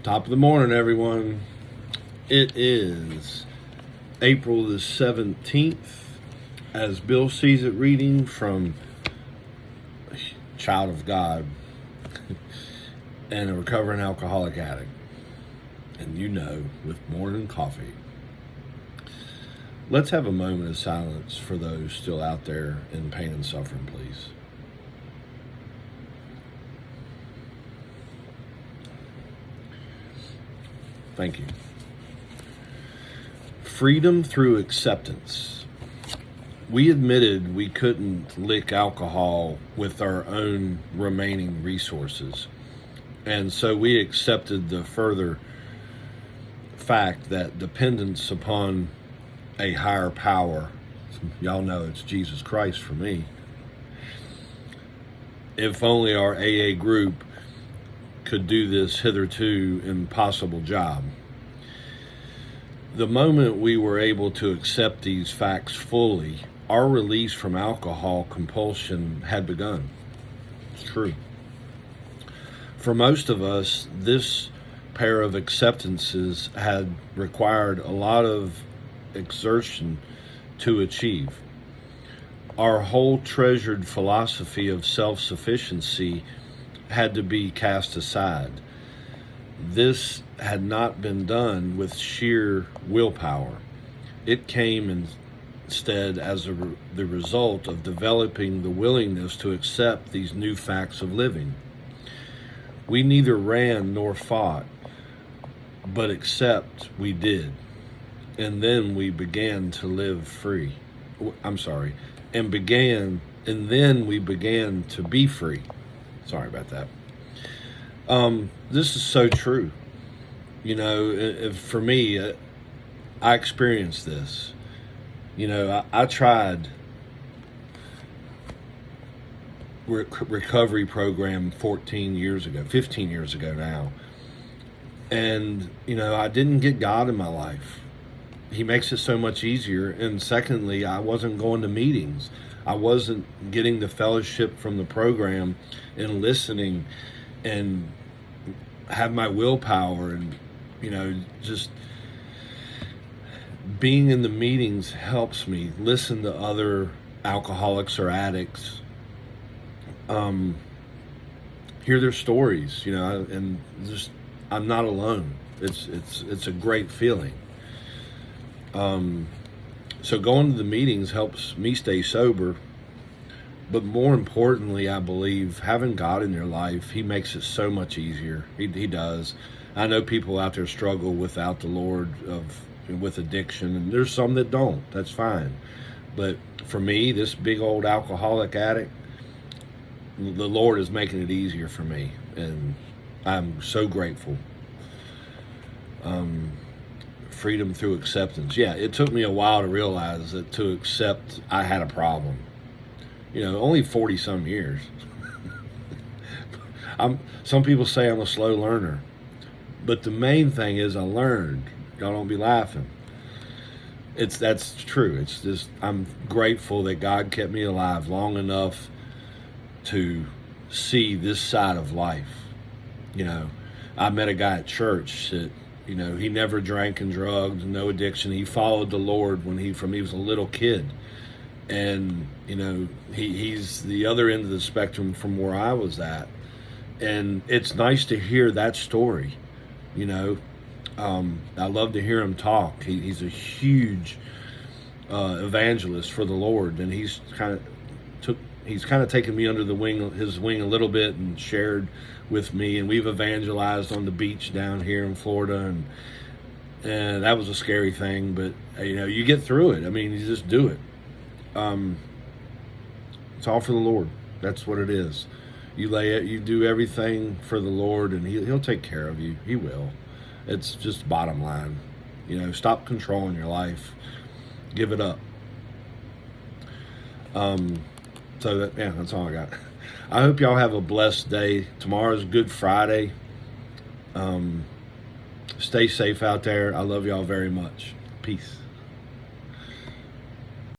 Top of the morning, everyone. It is April the 17th, as Bill sees it, reading from Child of God and a recovering alcoholic addict. And with morning coffee. Let's have a moment of silence for those still out there in pain and suffering, please. Thank you. Freedom through acceptance. We admitted we couldn't lick alcohol with our own remaining resources. And so we accepted the further fact that dependence upon a higher power, y'all know it's Jesus Christ for me. If only our AA group could do this hitherto impossible job. The moment we were able to accept these facts fully, our release from alcohol compulsion had begun. It's true. For most of us, this pair of acceptances had required a lot of exertion to achieve. Our whole treasured philosophy of self-sufficiency had to be cast aside. This had not been done with sheer willpower. It came instead as the result of developing the willingness to accept these new facts of living. We neither ran nor fought, but accept we did. And then we began to live free. And then we began to be free. Sorry about that. This is so true. For me, I experienced this. I tried recovery program 15 years ago now. And, I didn't get God in my life. He makes it so much easier. And secondly, I wasn't going to meetings. I wasn't getting the fellowship from the program and listening and have my willpower and, just being in the meetings helps me listen to other alcoholics or addicts, hear their stories, and just, I'm not alone. It's a great feeling. So going to the meetings helps me stay sober, but more importantly, I believe having God in your life, He makes it so much easier. He does. I know people out there struggle without the Lord with addiction, and there's some that don't. That's fine. But for me, this big old alcoholic addict, the Lord is making it easier for me, and I'm so grateful. Freedom through acceptance. Yeah, it took me a while to realize that to accept I had a problem. Only 40 some years. Some people say I'm a slow learner, but the main thing is I learned. Y'all don't be laughing. That's true. It's just, I'm grateful that God kept me alive long enough to see this side of life. I met a guy at church that, he never drank and drugged, no addiction. He followed the Lord when he was a little kid. And, he's the other end of the spectrum from where I was at. And it's nice to hear that story. I love to hear him talk. He's a huge evangelist for the Lord. And he's kind of taken me under his wing a little bit and shared with me, and we've evangelized on the beach down here in Florida, and that was a scary thing, but you get through it. You just do it. It's all for the Lord. That's what it is. You do everything for the Lord, and He'll take care of you. He will. It's just bottom line. Stop controlling your life. Give it up. That's all I got. I hope y'all have a blessed day. Tomorrow's Good Friday. Stay safe out there. I love y'all very much. Peace.